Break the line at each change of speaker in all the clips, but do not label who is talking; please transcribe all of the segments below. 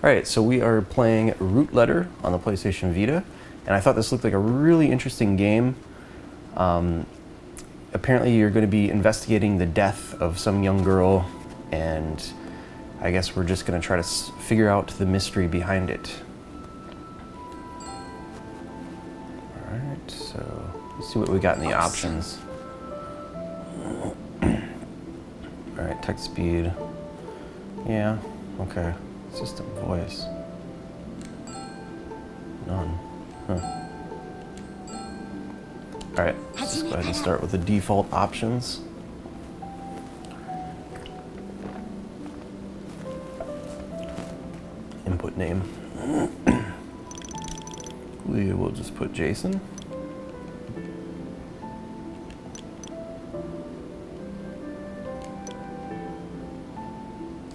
Alright, so we are playing Root Letter on the PlayStation Vita, and I thought this looked like a really interesting game. Apparently you're going to be investigating the death of some young girl, and I guess we're just going to try to figure out the mystery behind it. Alright, so let's see what we got in the options. Alright, text speed. Yeah, okay. System voice. None. Huh. Alright, let's just go ahead and start with the default options. Input name. We will just put Jason.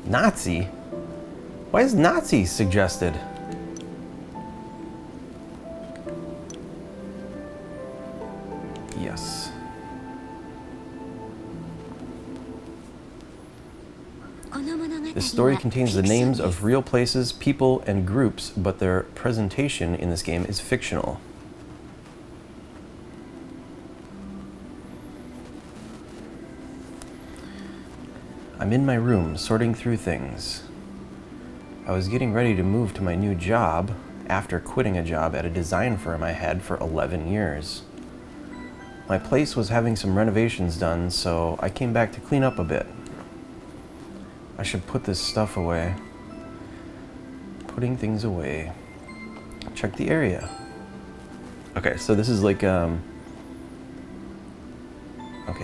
Nazi? Why is Nazi suggested? Yes. This story contains the names of real places, people, and groups, but their presentation in this game is fictional. I'm in my room, sorting through things. I was getting ready to move to my new job after quitting a job at a design firm I had for 11 years. My place was having some renovations done, so I came back to clean up a bit. I should put this stuff away. Putting things away. Check the area. Okay, so this is like, okay,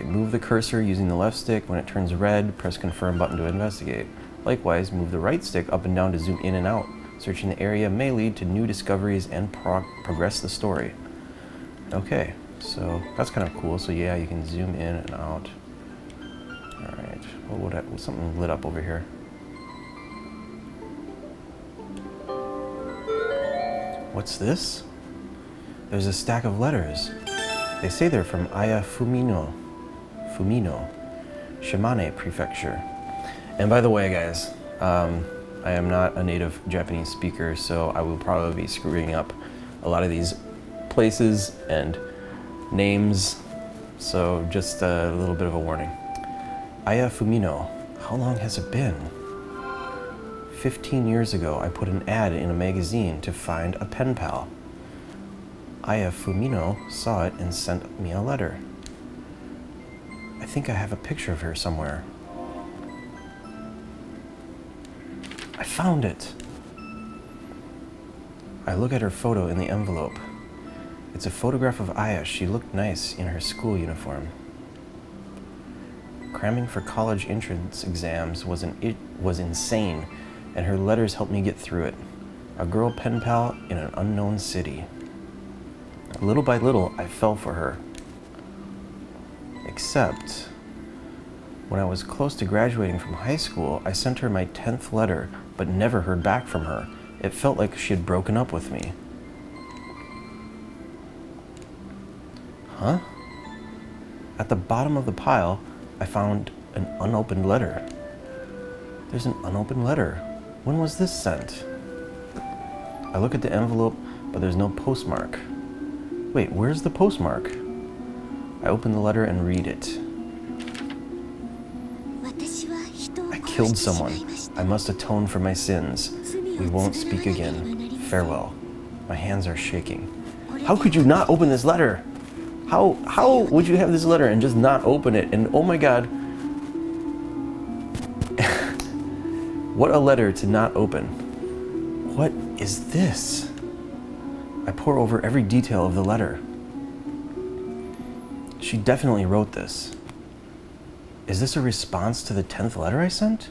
move the cursor using the left stick. When it turns red, press confirm button to investigate. Likewise, move the right stick up and down to zoom in and out. Searching the area may lead to new discoveries and progress the story. Okay, so that's kind of cool. So yeah, you can zoom in and out. Alright, what's something lit up over here? What's this? There's a stack of letters. They say they're from Aya Fumino, Shimane Prefecture. And by the way, guys, I am not a native Japanese speaker, so I will probably be screwing up a lot of these places and names, so just a little bit of a warning. Aya Fumino, how long has it been? 15 years ago, I put an ad in a magazine to find a pen pal. Aya Fumino saw it and sent me a letter. I think I have a picture of her somewhere. I found it! I look at her photo in the envelope. It's a photograph of Aya. She looked nice in her school uniform. Cramming for college entrance exams was insane, and her letters helped me get through it. A girl pen pal in an unknown city. Little by little, I fell for her. Except, when I was close to graduating from high school, I sent her my 10th letter, but never heard back from her. It felt like she had broken up with me. Huh? At the bottom of the pile, I found an unopened letter. There's an unopened letter. When was this sent? I look at the envelope, but there's no postmark. Wait, where's the postmark? I open the letter and read it. I killed someone. I must atone for my sins. We won't speak again. Farewell. My hands are shaking. How could you not open this letter? How would you have this letter and just not open it? And oh my god. What a letter to not open. What is this? I pore over every detail of the letter. She definitely wrote this. Is this a response to the 10th letter I sent?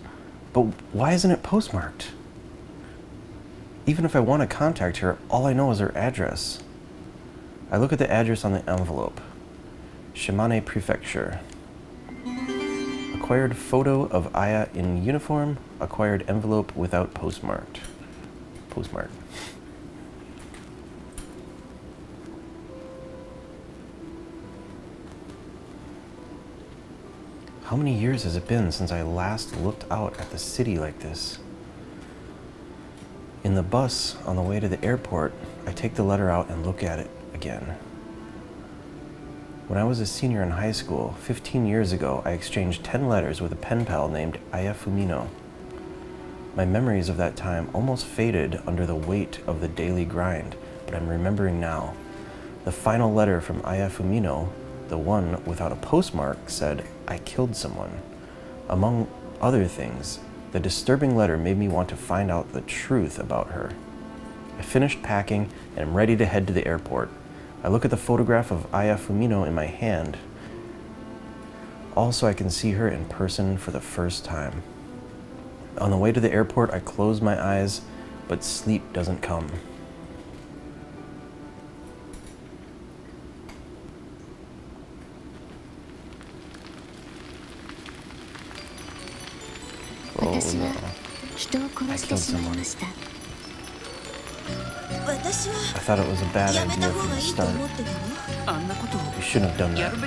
But why isn't it postmarked? Even if I want to contact her, all I know is her address. I look at the address on the envelope. Shimane Prefecture. Acquired photo of Aya in uniform. Acquired envelope without postmarked. Postmarked. How many years has it been since I last looked out at the city like this? In the bus on the way to the airport, I take the letter out and look at it again. When I was a senior in high school, 15 years ago, I exchanged 10 letters with a pen pal named Aya Fumino. My memories of that time almost faded under the weight of the daily grind, but I'm remembering now. The final letter from Aya Fumino, the one without a postmark, said, "I killed someone." Among other things, the disturbing letter made me want to find out the truth about her. I finished packing and am ready to head to the airport. I look at the photograph of Aya Fumino in my hand. Also, I can see her in person for the first time. On the way to the airport, I close my eyes, but sleep doesn't come. Oh no. I killed someone. I thought it was a bad idea from the start. You shouldn't have done that. It's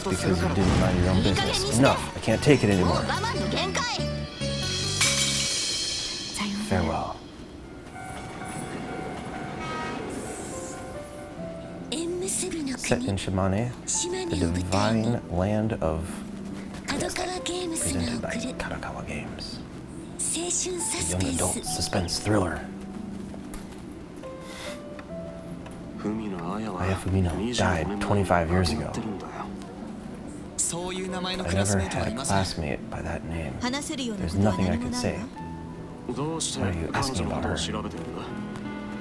because you didn't mind your own business. Enough! I can't take it anymore. Farewell. Set in Shimane, the divine land of presented by Karakawa Games. A young adult suspense thriller. Aya Fumino died 25 years ago. I never had a classmate by that name. There's nothing I could say. What are you asking about her?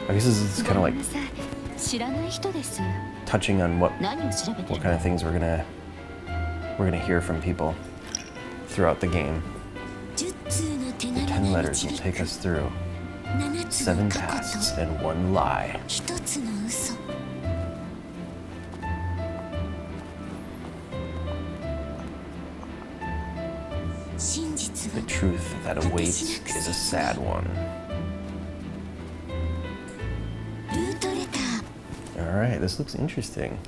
I guess this is kind of like touching on what kind of things we're gonna hear from people throughout the game. The 10 letters will take us through 7 pasts and 1 lie. The truth that awaits is a sad one. Alright, this looks interesting.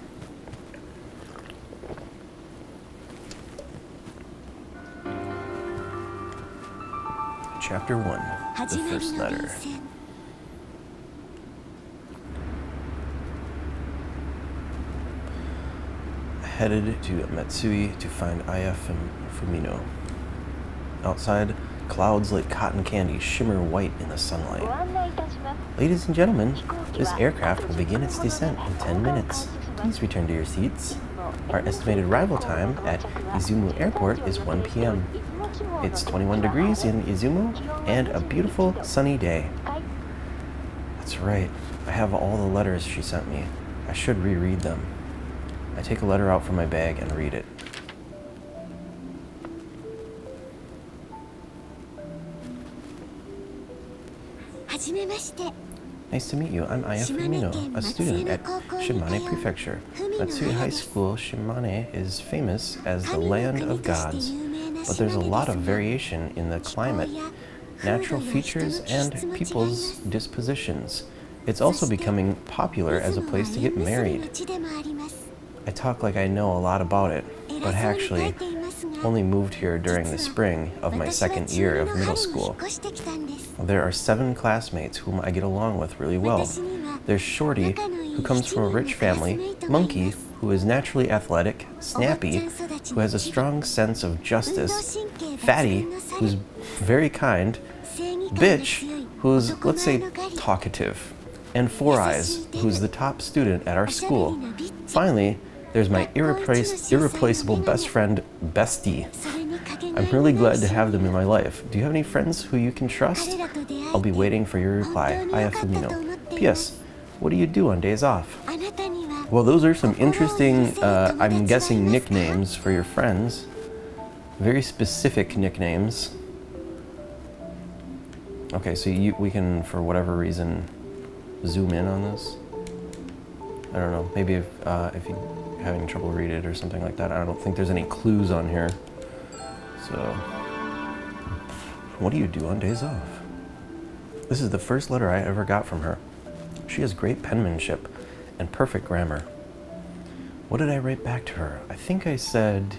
Chapter 1, the first letter. Headed to Matsui to find Aya Fumino. Outside, clouds like cotton candy shimmer white in the sunlight. Ladies and gentlemen, this aircraft will begin its descent in 10 minutes. Please return to your seats. Our estimated arrival time at Izumo Airport is 1 p.m. It's 21 degrees in Izumo and a beautiful sunny day. That's right, I have all the letters she sent me. I should reread them. I take a letter out from my bag and read it. Nice to meet you. I'm Aya Fumino, a student at Shimane Prefecture. Matsui High School, Shimane is famous as the land of gods, but there's a lot of variation in the climate, natural features, and people's dispositions. It's also becoming popular as a place to get married. I talk like I know a lot about it, but actually only moved here during the spring of my second year of middle school. There are 7 classmates whom I get along with really well. There's Shorty, who comes from a rich family, Monkey, who is naturally athletic, Snappy, who has a strong sense of justice, Fatty, who's very kind, Bitch, who's, let's say, talkative, and Four Eyes, who's the top student at our school. Finally, there's my irreplaceable best friend, Bestie. I'm really glad to have them in my life. Do you have any friends who you can trust? I'll be waiting for your reply. Aya Fumino. P.S. What do you do on days off? Well, those are some interesting, I'm guessing, nicknames for your friends. Very specific nicknames. Okay, so we can, for whatever reason, zoom in on this. I don't know, maybe if you're having trouble read it or something like that. I don't think there's any clues on here. So, what do you do on days off? This is the first letter I ever got from her. She has great penmanship and perfect grammar. What did I write back to her? I think I said,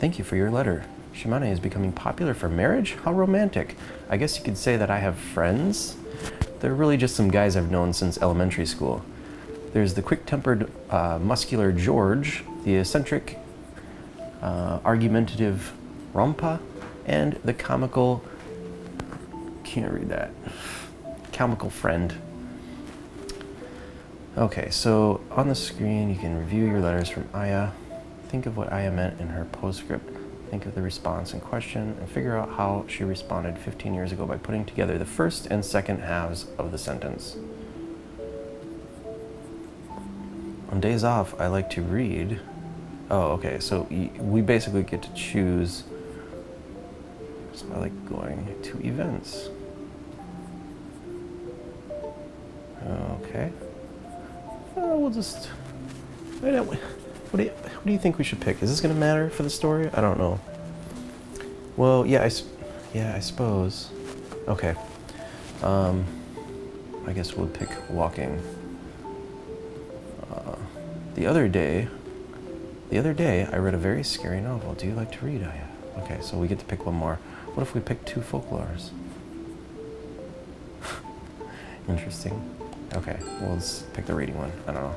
Thank you for your letter. Shimane is becoming popular for marriage? How romantic. I guess you could say that I have friends. They're really just some guys I've known since elementary school. There's the quick-tempered, muscular George, the eccentric, argumentative Rompa, and the comical, can't read that, comical friend. Okay, so on the screen you can review your letters from Aya. Think of what Aya meant in her postscript. Think of the response in question and figure out how she responded 15 years ago by putting together the first and second halves of the sentence. On days off, I like to read. Oh, okay, so we basically get to choose. So I like going to events. Okay. We'll just. What do you think we should pick? Is this going to matter for the story? I don't know. Well, yeah, I suppose. Okay. I guess we'll pick walking. The other day, I read a very scary novel. Do you like to read, Aya? Okay, so we get to pick one more. What if we pick 2 folklores? Interesting. Okay, well, let's pick the reading one. I don't know.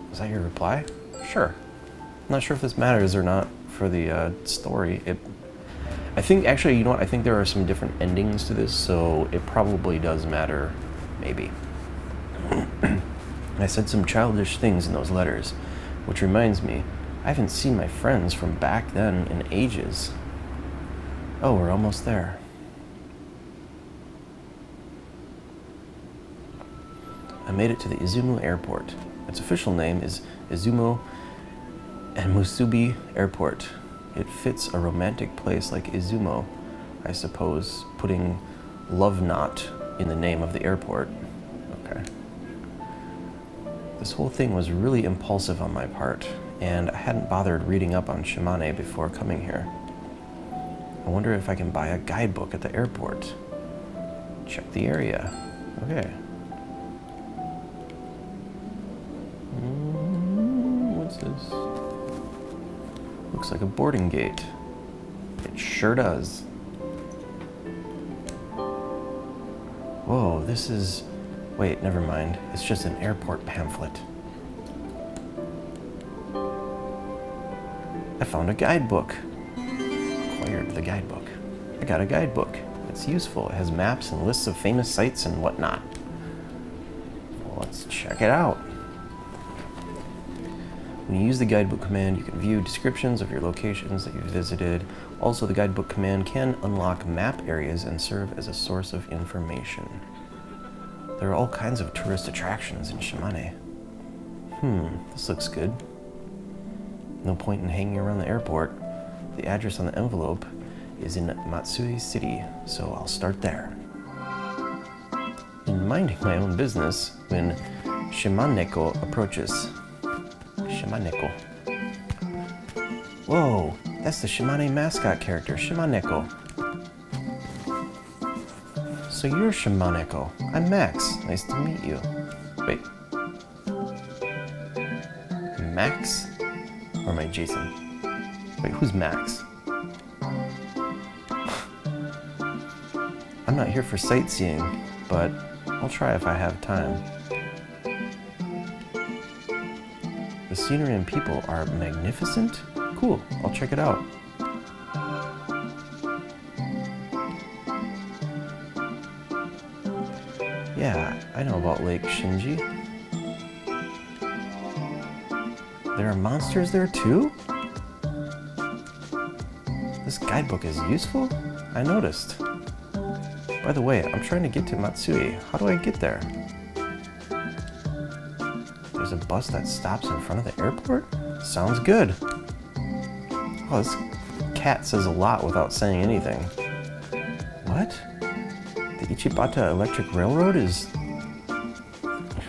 Was that your reply? Sure. I'm not sure if this matters or not for the story. I think, actually, you know what? I think there are some different endings to this, so it probably does matter, maybe. I said some childish things in those letters, which reminds me, I haven't seen my friends from back then in ages. Oh, we're almost there. I made it to the Izumo airport. Its official name is Izumo and Musubi Airport. It fits a romantic place like Izumo, I suppose, putting love knot in the name of the airport. Okay. This whole thing was really impulsive on my part, and I hadn't bothered reading up on Shimane before coming here. I wonder if I can buy a guidebook at the airport. Check the area. Okay. What's this? Looks like a boarding gate. It sure does. Whoa, this is... Wait, never mind. It's just an airport pamphlet. I found a guidebook. Acquired the guidebook. I got a guidebook. It's useful. It has maps and lists of famous sites and whatnot. Well, let's check it out. When you use the guidebook command, you can view descriptions of your locations that you've visited. Also, the guidebook command can unlock map areas and serve as a source of information. There are all kinds of tourist attractions in Shimane. This looks good. No point in hanging around the airport. The address on the envelope is in Matsui City, so I'll start there. In minding my own business when Shimaneko approaches. Shimaneko. Whoa, that's the Shimane mascot character, Shimaneko. So you're Shimaneko. I'm Max. Nice to meet you. Wait. Max? Or am I Jason? Wait, who's Max? I'm not here for sightseeing, but I'll try if I have time. The scenery and people are magnificent? Cool, I'll check it out. Yeah, I know about Lake Shinji. There are monsters there too? This guidebook is useful? I noticed. By the way, I'm trying to get to Matsui. How do I get there? There's a bus that stops in front of the airport? Sounds good. Oh, this cat says a lot without saying anything. What? The Ichibata Electric Railroad is...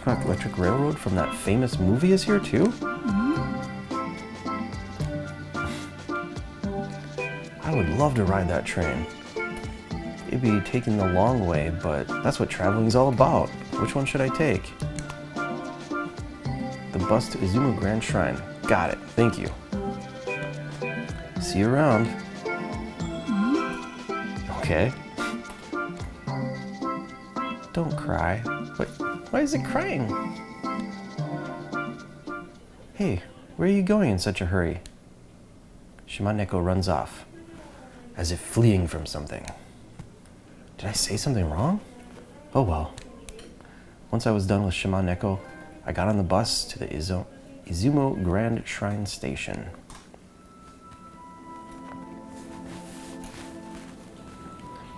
Electric Railroad from that famous movie is here too? I would love to ride that train. It'd be taking the long way, but that's what traveling's all about. Which one should I take? The bus to Izumo Grand Shrine. Got it. Thank you. See See you around. Okay. Don't cry. What? Why is it crying? Hey, where are you going in such a hurry? Shimaneko runs off, as if fleeing from something. Did I say something wrong? Oh well. Once I was done with Shimaneko, I got on the bus to the Izumo Grand Shrine Station.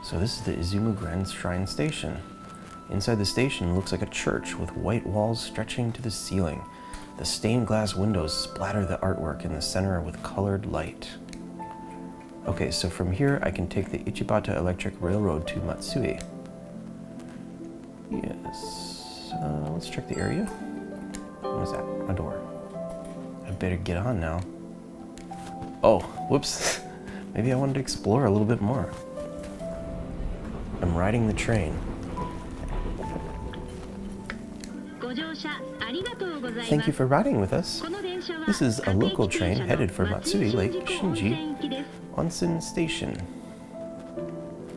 So this is the Izumo Grand Shrine Station. Inside the station looks like a church with white walls stretching to the ceiling. The stained glass windows splatter the artwork in the center with colored light. Okay, so from here I can take the Ichibata Electric Railroad to Matsui. Yes, let's check the area. What is that? A door. I better get on now. Oh, whoops. Maybe I wanted to explore a little bit more. I'm riding the train. Thank you for riding with us. This is a local train headed for Matsui Lake Shinji Onsen Station.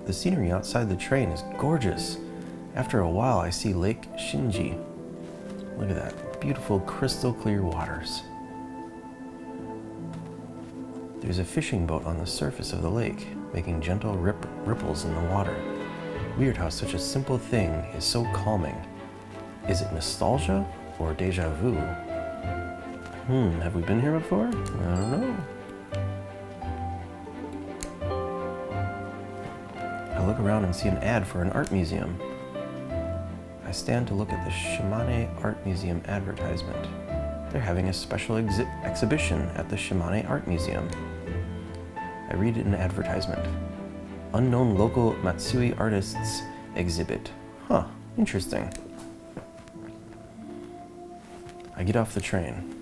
The scenery outside the train is gorgeous. After a while, I see Lake Shinji. Look at that, beautiful crystal clear waters. There's a fishing boat on the surface of the lake, making gentle ripples in the water. Weird how such a simple thing is so calming. Is it nostalgia or deja vu? Have we been here before? I don't know. I look around and see an ad for an art museum. I stand to look at the Shimane Art Museum advertisement. They're having a special exhibition at the Shimane Art Museum. I read an advertisement. Unknown local Matsui artists exhibit. Huh, interesting. I get off the train.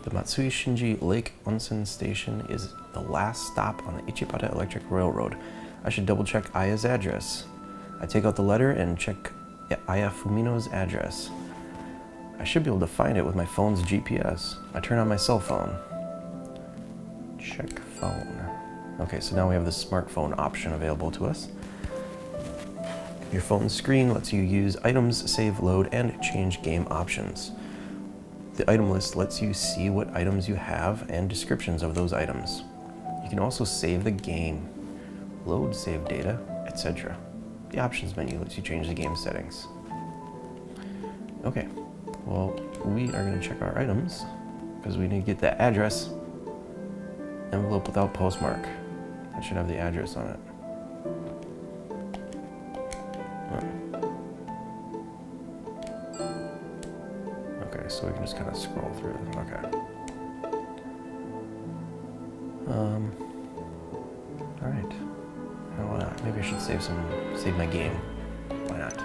The Matsui Shinji Lake Onsen Station is the last stop on the Ichibata Electric Railroad. I should double check Aya's address. I take out the letter and check Aya Fumino's address. I should be able to find it with my phone's GPS. I turn on my cell phone. Check phone. Okay, so now we have the smartphone option available to us. Your phone screen lets you use items, save, load, and change game options. The item list lets you see what items you have and descriptions of those items. You can also save the game, load save data, etc. The options menu lets you change the game settings. Okay, well, we are going to check our items because we need to get that address. Envelope without postmark. That should have the address on it. Okay, so we can just kind of scroll through. Okay. All right. Why not? Maybe I should save my game. Why not?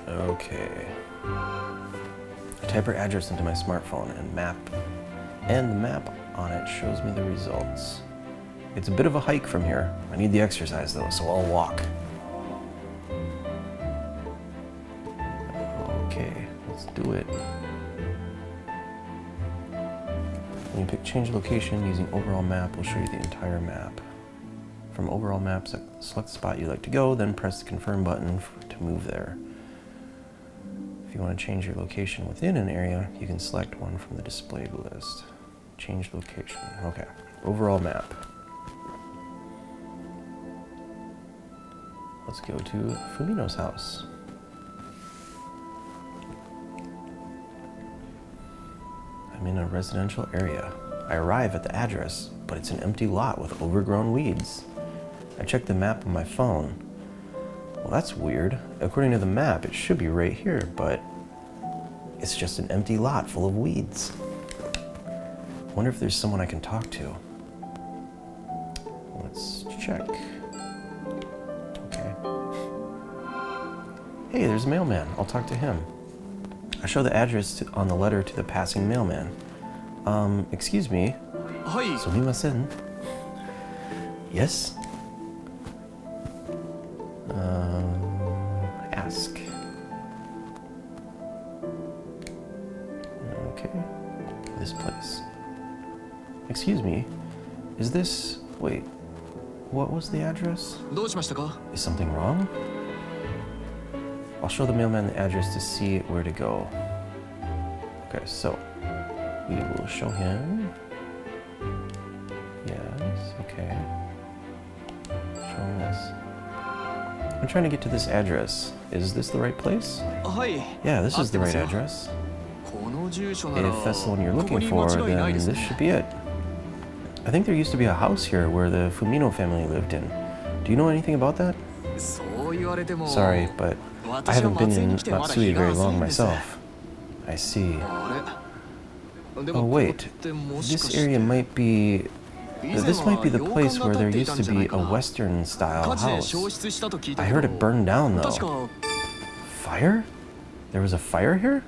Okay. I type her address into my smartphone and the map on it shows me the results. It's a bit of a hike from here. I need the exercise though, so I'll walk. Okay, let's do it. When you pick change location using overall map, will show you the entire map. From overall map, select the spot you'd like to go, then press the confirm button to move there. If you want to change your location within an area, you can select one from the displayed list. Change location. Okay, overall map. Let's go to Fumino's house. I'm in a residential area. I arrive at the address, but it's an empty lot with overgrown weeds. I check the map on my phone. Well, that's weird. According to the map, it should be right here, but it's just an empty lot full of weeds. I wonder if there's someone I can talk to. Let's check. Okay. Hey, there's a mailman. I'll talk to him. I show the address on the letter to the passing mailman. Excuse me.
Hi.
Sumimasen. Yes? ask. Okay, this place. Excuse me, is this... wait, what was the address? Is something wrong? I'll show the mailman the address to see where to go. Okay, so we will show him. Yes, okay. Show him this. I'm trying to get to this address. Is this the right place? Yeah, this is the right address. If that's the one you're looking for, then this should be it. I think there used to be a house here where the Fumino family lived in. Do you know anything about that? Sorry, but I haven't been in Matsui very long myself. I see. Oh wait, this area might be... this might be the place where there used to be a Western-style house. I heard it burned down though. Fire? There was a fire here?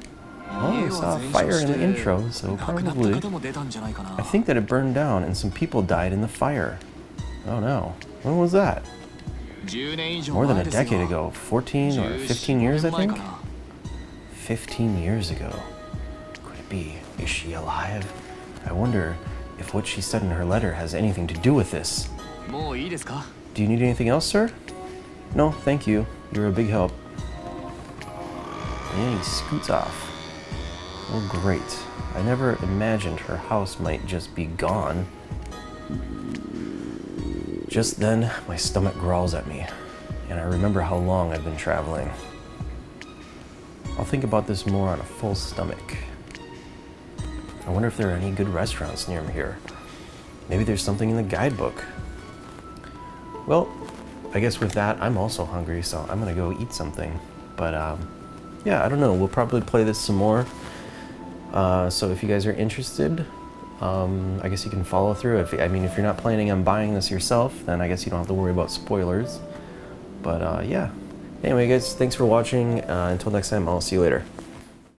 Oh, I saw a fire in the intro, so probably... I think that it burned down and some people died in the fire. Oh no. When was that? More than a decade ago. 14 or 15 years, I think? 15 years ago. Could it be? Is she alive? I wonder if what she said in her letter has anything to do with this. Do you need anything else, sir? No, thank you. You're a big help. And he scoots off. Oh, great. I never imagined her house might just be gone. Just then, my stomach growls at me, and I remember how long I've been traveling. I'll think about this more on a full stomach. I wonder if there are any good restaurants near here. Maybe there's something in the guidebook. Well, I guess with that, I'm also hungry, so I'm gonna go eat something. But yeah, I don't know, we'll probably play this some more. So if you guys are interested, I guess you can follow through. If you're not planning on buying this yourself, then I guess you don't have to worry about spoilers. But yeah. Anyway, guys, thanks for watching. Until next time, I'll see you later.